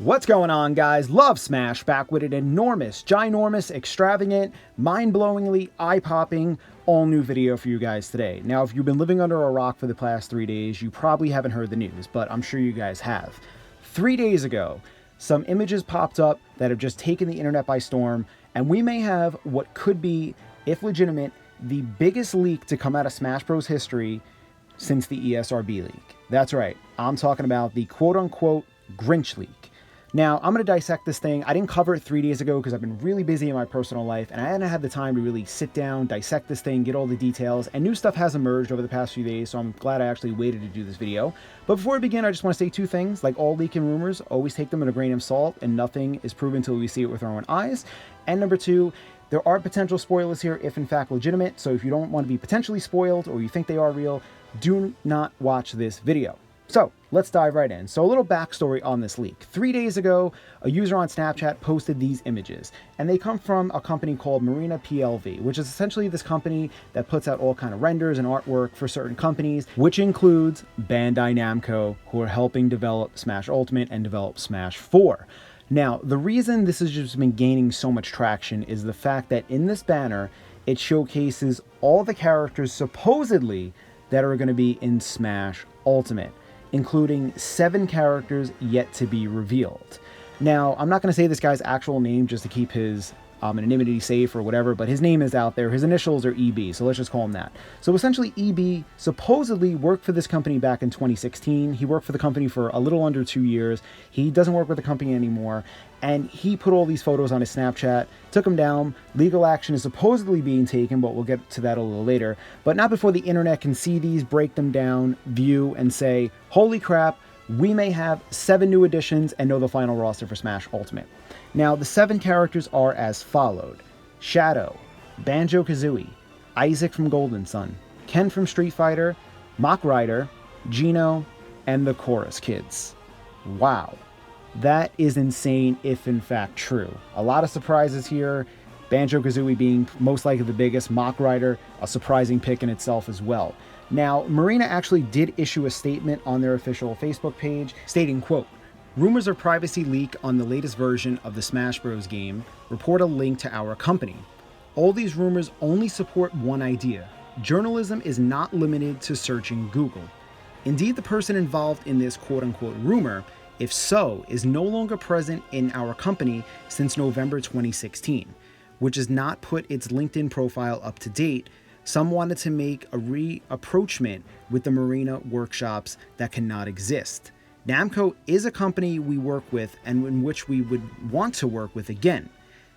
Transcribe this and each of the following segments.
What's going on, guys? Love Smash back with an enormous, ginormous, extravagant, mind-blowingly eye-popping, all-new video for you guys today. Now, if you've been living under a rock for the past 3 days, you probably haven't heard the news, but I'm sure you guys have. 3 days ago, some images popped up that have just taken the internet by storm, and we may have what could be, if legitimate, the biggest leak to come out of Smash Bros. History since the ESRB leak. That's right, I'm talking about the quote-unquote Grinch leak. Now, I'm going to dissect this thing. I didn't cover it 3 days ago because I've been really busy in my personal life, and I hadn't had the time to really sit down, dissect this thing, get all the details, and new stuff has emerged over the past few days, so I'm glad I actually waited to do this video. But before we begin, I just want to say two things. Like all leaking rumors, always take them with a grain of salt, and nothing is proven until we see it with our own eyes. And number two, there are potential spoilers here if in fact legitimate, so if you don't want to be potentially spoiled or you think they are real, do not watch this video. So let's dive right in. So a little backstory on this leak. 3 days ago, a user on Snapchat posted these images, and they come from a company called Marina PLV, which is essentially this company that puts out all kind of renders and artwork for certain companies, which includes Bandai Namco, who are helping develop Smash Ultimate and develop Smash 4. Now, the reason this has just been gaining so much traction is the fact that in this banner, it showcases all the characters supposedly that are going to be in Smash Ultimate, including 7 characters yet to be revealed. Now, I'm not going to say this guy's actual name just to keep his anonymity safe or whatever, but his name is out there. His initials are EB, so let's just call him that. So essentially, EB supposedly worked for this company back in 2016. He worked for the company for a little under 2 years. He doesn't work with the company anymore, and he put all these photos on his Snapchat, took them down. Legal action is supposedly being taken, but we'll get to that a little later. But not before the internet can see these, break them down, view, and say, holy crap, we may have 7 new additions and know the final roster for Smash Ultimate. Now, the 7 characters are as followed: Shadow, Banjo-Kazooie, Isaac from Golden Sun, Ken from Street Fighter, Mach Rider, Gino, and the Chorus Kids. Wow. That is insane if in fact true. A lot of surprises here. Banjo-Kazooie being most likely the biggest, Mach Rider a surprising pick in itself as well. Now, Marina actually did issue a statement on their official Facebook page stating, quote, "Rumors of privacy leak on the latest version of the Smash Bros. Game report a link to our company. All these rumors only support one idea. Journalism is not limited to searching Google. Indeed, the person involved in this quote-unquote rumor, if so, is no longer present in our company since November 2016, which has not put its LinkedIn profile up to date. Some wanted to make a rapprochement with the Marina workshops that cannot exist. Namco is a company we work with and in which we would want to work with again.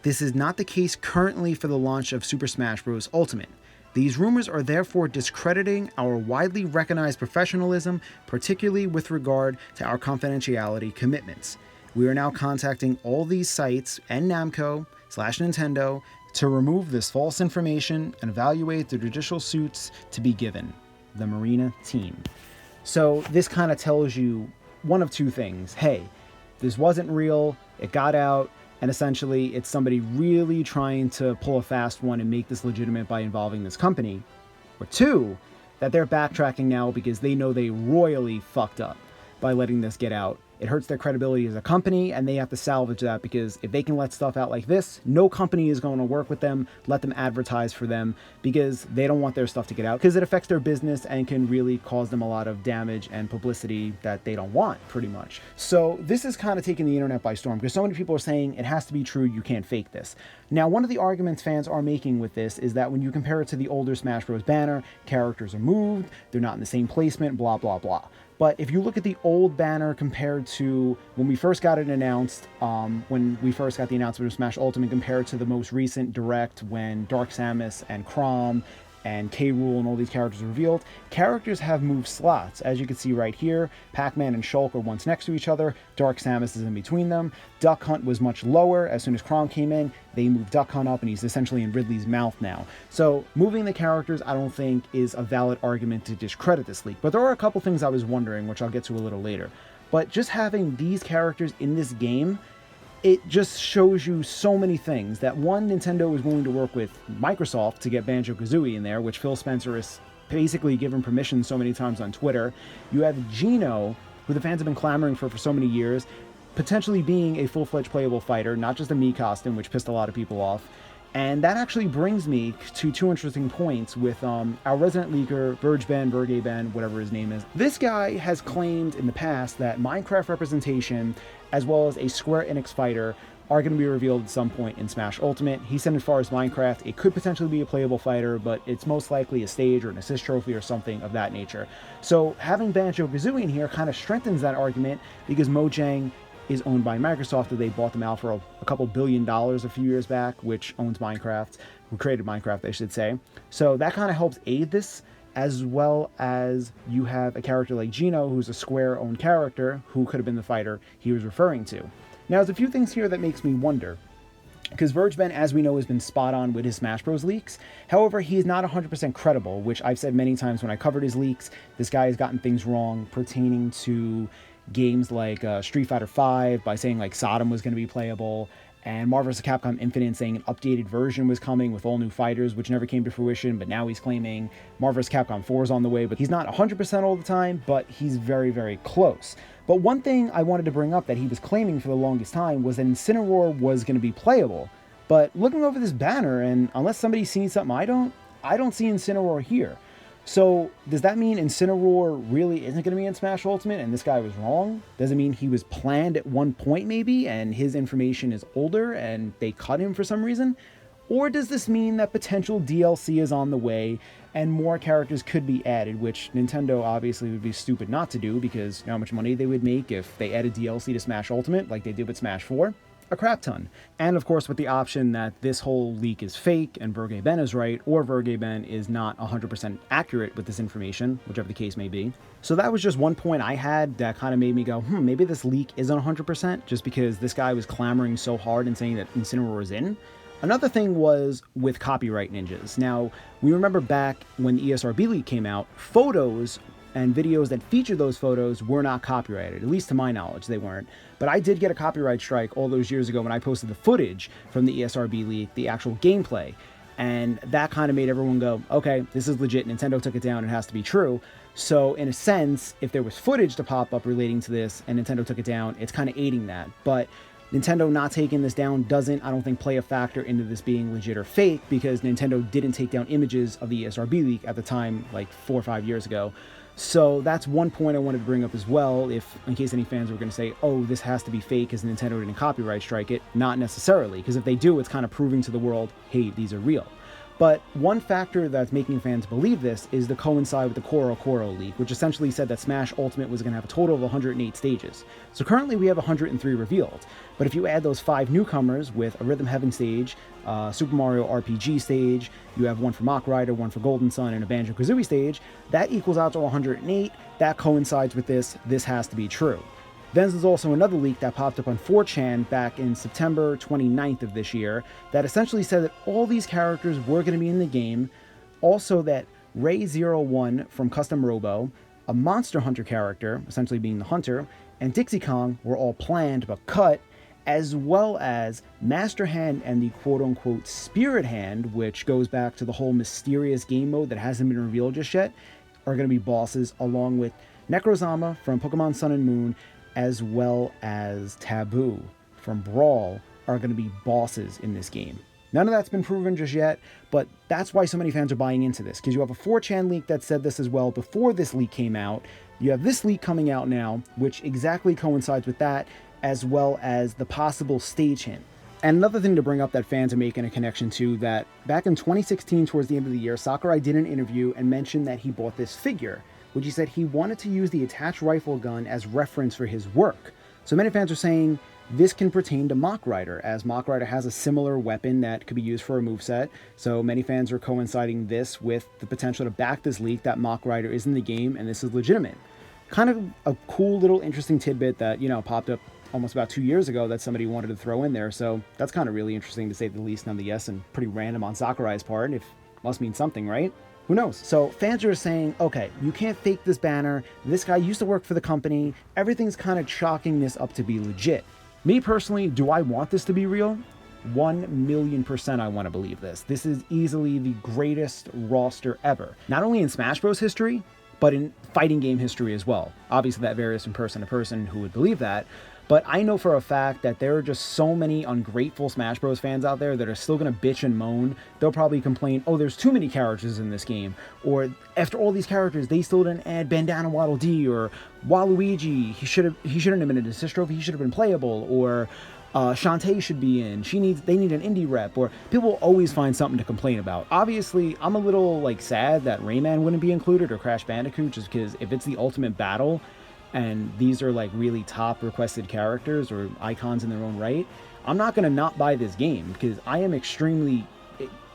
This is not the case currently for the launch of Super Smash Bros. Ultimate. These rumors are therefore discrediting our widely recognized professionalism, particularly with regard to our confidentiality commitments. We are now contacting all these sites and Namco/Nintendo to remove this false information and evaluate the judicial suits to be given. The Marina team." So this kind of tells you one of two things. Hey, this wasn't real, it got out, and essentially it's somebody really trying to pull a fast one and make this legitimate by involving this company. Or two, that they're backtracking now because they know they royally fucked up by letting this get out. It hurts their credibility as a company, and they have to salvage that because if they can let stuff out like this, no company is going to work with them, let them advertise for them, because they don't want their stuff to get out, because it affects their business and can really cause them a lot of damage and publicity that they don't want, pretty much. So this is kind of taking the internet by storm, because so many people are saying it has to be true, you can't fake this. Now, one of the arguments fans are making with this is that when you compare it to the older Smash Bros. Banner, characters are moved, they're not in the same placement, blah, blah, blah. But if you look at the old banner compared to when we first got it announced, when we first got the announcement of Smash Ultimate, compared to the most recent Direct when Dark Samus and Chrom and K. Rool and all these characters are revealed, characters have moved slots. As you can see right here, Pac-Man and Shulk are once next to each other, Dark Samus is in between them, Duck Hunt was much lower. As soon as Chrom came in, they moved Duck Hunt up and he's essentially in Ridley's mouth now. So moving the characters I don't think is a valid argument to discredit this leak, but there are a couple things I was wondering, which I'll get to a little later. But just having these characters in this game, it just shows you so many things. That one, Nintendo is willing to work with Microsoft to get Banjo-Kazooie in there, which Phil Spencer has basically given permission so many times on Twitter. You have Gino, who the fans have been clamoring for so many years. potentially being a full-fledged playable fighter, not just a Mii costume, which pissed a lot of people off. And that actually brings me to two interesting points with our resident leaker, Verge Ben, whatever his name is. This guy has claimed in the past that Minecraft representation, as well as a Square Enix fighter, are going to be revealed at some point in Smash Ultimate. He said as far as Minecraft, it could potentially be a playable fighter, but it's most likely a stage or an assist trophy or something of that nature. So having Banjo-Kazooie in here kind of strengthens that argument, because Mojang is owned by Microsoft, that they bought them out for a couple $2 billion a few years back, which owns Minecraft, who created Minecraft, I should say. So that kind of helps aid this, as well as you have a character like Geno, who's a Square-owned character, who could have been the fighter he was referring to. Now, there's a few things here that makes me wonder, because Verge Ben, as we know, has been spot on with his Smash Bros. Leaks. However, he is not 100% credible, which I've said many times when I covered his leaks. This guy has gotten things wrong pertaining to games like Street Fighter V by saying like Sodom was going to be playable, and Marvel vs. Capcom Infinite saying an updated version was coming with all new fighters, which never came to fruition, but now he's claiming Marvel vs. Capcom 4 is on the way, but he's not 100% all the time, but he's very, very close. But one thing I wanted to bring up that he was claiming for the longest time was that Incineroar was going to be playable. But looking over this banner, and unless somebody's seen something I don't see Incineroar here. So does that mean Incineroar really isn't going to be in Smash Ultimate and this guy was wrong? Does it mean he was planned at one point maybe and his information is older and they cut him for some reason? Or does this mean that potential DLC is on the way and more characters could be added, which Nintendo obviously would be stupid not to do, because you know how much money they would make if they added DLC to Smash Ultimate like they did with Smash 4? A crap ton. And of course with the option that this whole leak is fake and Verge Ben is right, or Verge Ben is not 100% accurate with this information, whichever the case may be. So that was just one point I had that kind of made me go, maybe this leak isn't 100%, just because this guy was clamoring so hard and saying that Incineroar is in. Another thing was with copyright ninjas. Now, we remember back when the ESRB leak came out, photos and videos that featured those photos were not copyrighted, at least to my knowledge, they weren't. But I did get a copyright strike all those years ago when I posted the footage from the ESRB leak, the actual gameplay. And that kind of made everyone go, okay, this is legit, Nintendo took it down, it has to be true. So in a sense, if there was footage to pop up relating to this and Nintendo took it down, it's kind of aiding that. But Nintendo not taking this down doesn't, I don't think, play a factor into this being legit or fake, because Nintendo didn't take down images of the ESRB leak at the time, like 4 or 5 years ago. So that's one point I wanted to bring up as well, if in case any fans were going to say, oh, this has to be fake because Nintendo didn't copyright strike it. Not necessarily, because if they do, it's kind of proving to the world, hey, these are real. But one factor that's making fans believe this is the coincide with the Koro leak, which essentially said that Smash Ultimate was going to have a total of 108 stages. So currently we have 103 revealed. But if you add those 5 newcomers with a Rhythm Heaven stage, Super Mario RPG stage, you have one for Mach Rider, one for Golden Sun, and a Banjo-Kazooie stage, that equals out to 108. That coincides with this. This has to be true. Then there's also another leak that popped up on 4chan back in September 29th of this year that essentially said that all these characters were going to be in the game. Also that Ray01 from Custom Robo, a Monster Hunter character, essentially being the hunter, and Dixie Kong were all planned but cut, as well as Master Hand and the quote-unquote Spirit Hand, which goes back to the whole mysterious game mode that hasn't been revealed just yet, are going to be bosses, along with Necrozama from Pokemon Sun and Moon, as well as Taboo from Brawl, are going to be bosses in this game. None of that's been proven just yet, but that's why so many fans are buying into this, because you have a 4chan leak that said this as well before this leak came out. You have this leak coming out now, which exactly coincides with that, as well as the possible stage hint. And another thing to bring up that fans are making a connection to, that back in 2016, towards the end of the year, Sakurai did an interview and mentioned that he bought this figure, which he said he wanted to use the attached rifle gun as reference for his work. So many fans are saying this can pertain to Mach Rider, as Mach Rider has a similar weapon that could be used for a moveset. So many fans are coinciding this with the potential to back this leak that Mach Rider is in the game and this is legitimate. Kind of a cool little interesting tidbit that, you know, popped up almost about 2 years ago that somebody wanted to throw in there. So that's kind of really interesting to say the least, nonetheless, and pretty random on Sakurai's part. If must mean something, right? Who knows? So fans are saying, okay, you can't fake this banner. This guy used to work for the company. Everything's kind of chalking this up to be legit. Me personally, do I want this to be real? 1,000,000% I want to believe this. This is easily the greatest roster ever. Not only in Smash Bros. History, but in fighting game history as well. Obviously that varies from person to person who would believe that. But I know for a fact that there are just so many ungrateful Smash Bros. Fans out there that are still going to bitch and moan. They'll probably complain, oh, there's too many characters in this game. Or after all these characters, they still didn't add Bandana Waddle Dee or Waluigi. He shouldn't have been an assist trophy. He should have been playable. Or Shantae should be in. They need an indie rep. Or people will always find something to complain about. Obviously, I'm a little like sad that Rayman wouldn't be included or Crash Bandicoot, just because if it's the ultimate battle, and these are like really top requested characters or icons in their own right, I'm not going to not buy this game because I am extremely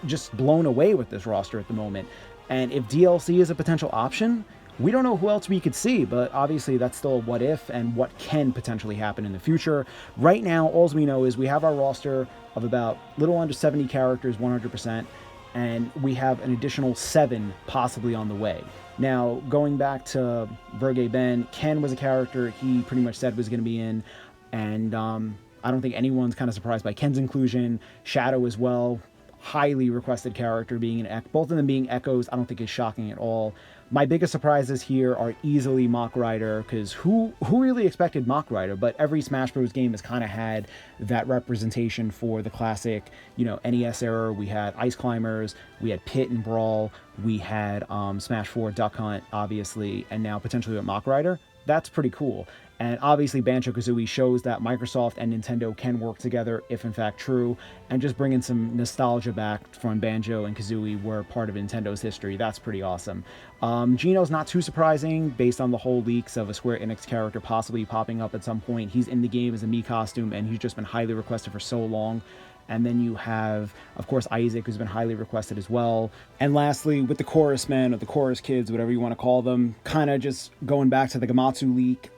just blown away with this roster at the moment. And if DLC is a potential option, we don't know who else we could see, but obviously that's still a what if and what can potentially happen in the future. Right now, all we know is we have our roster of about little under 70 characters, 100%, and we have an additional 7 possibly on the way. Now, going back to Verge Ben, Ken was a character he pretty much said was going to be in, and I don't think anyone's kind of surprised by Ken's inclusion. Shadow as well, highly requested character being an both of them being Echoes, I don't think is shocking at all. My biggest surprises here are easily Mach Rider, because who really expected Mach Rider? But every Smash Bros. Game has kind of had that representation for the classic, NES era. We had Ice Climbers, we had Pit and Brawl, we had Smash 4 Duck Hunt, obviously, and now potentially with Mach Rider. That's pretty cool. And obviously Banjo-Kazooie shows that Microsoft and Nintendo can work together, if in fact true, and just bringing some nostalgia back from Banjo and Kazooie were part of Nintendo's history. That's pretty awesome. Geno's not too surprising based on the whole leaks of a Square Enix character possibly popping up at some point. He's in the game as a Mii costume, and he's just been highly requested for so long. And then you have, of course, Isaac, who's been highly requested as well. And lastly, with the Chorus Men or the Chorus Kids, whatever you want to call them, kind of just going back to the Gamatsu leak,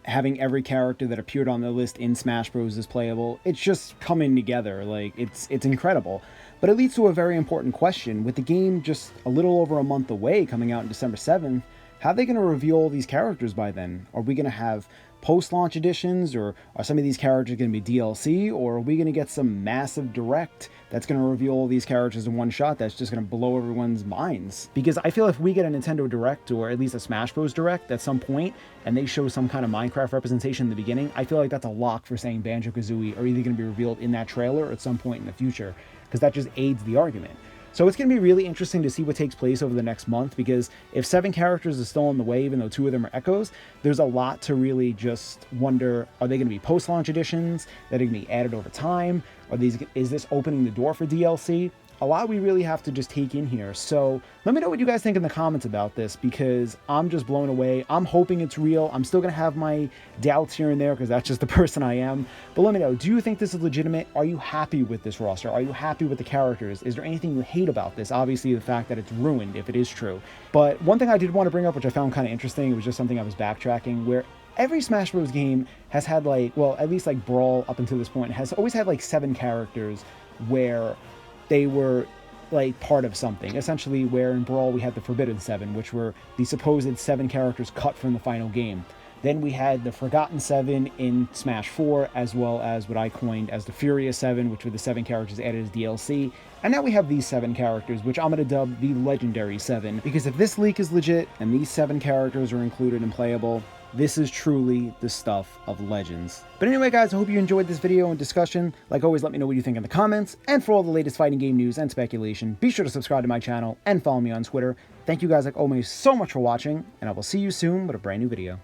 having every character that appeared on the list in Smash Bros. Is playable. It's just coming together. Like, it's incredible. But it leads to a very important question. With the game just a little over a month away, coming out on December 7th, how are they going to reveal all these characters by then? Are we going to have post-launch editions, or are some of these characters going to be DLC, or are we going to get some massive direct that's going to reveal all these characters in one shot that's just going to blow everyone's minds? Because I feel if we get a Nintendo Direct, or at least a Smash Bros. Direct at some point, and they show some kind of Minecraft representation in the beginning, I feel like that's a lock for saying Banjo-Kazooie are either going to be revealed in that trailer or at some point in the future, because that just aids the argument. So it's going to be really interesting to see what takes place over the next month, because if 7 characters are still on the way, even though 2 of them are Echoes, there's a lot to really just wonder, are they going to be post-launch editions that are going to be added over time? Is this opening the door for DLC? A lot we really have to just take in here. So let me know what you guys think in the comments about this, because I'm just blown away. I'm hoping it's real. I'm still going to have my doubts here and there because that's just the person I am. But let me know, do you think this is legitimate? Are you happy with this roster? Are you happy with the characters? Is there anything you hate about this? Obviously, the fact that it's ruined, if it is true. But one thing I did want to bring up, which I found kind of interesting, it was just something I was backtracking, where every Smash Bros. Game has had at least Brawl up until this point, has always had 7 characters where they were part of something. Essentially, where in Brawl we had the Forbidden 7, which were the supposed 7 characters cut from the final game. Then we had the Forgotten 7 in Smash 4, as well as what I coined as the Furious 7, which were the 7 characters added as DLC. And now we have these 7 characters, which I'm going to dub the Legendary 7, because if this leak is legit and these 7 characters are included and playable, this is truly the stuff of legends. But anyway, guys, I hope you enjoyed this video and discussion. Like always, let me know what you think in the comments. And for all the latest fighting game news and speculation, be sure to subscribe to my channel and follow me on Twitter. Thank you guys, like always, so much for watching, and I will see you soon with a brand new video.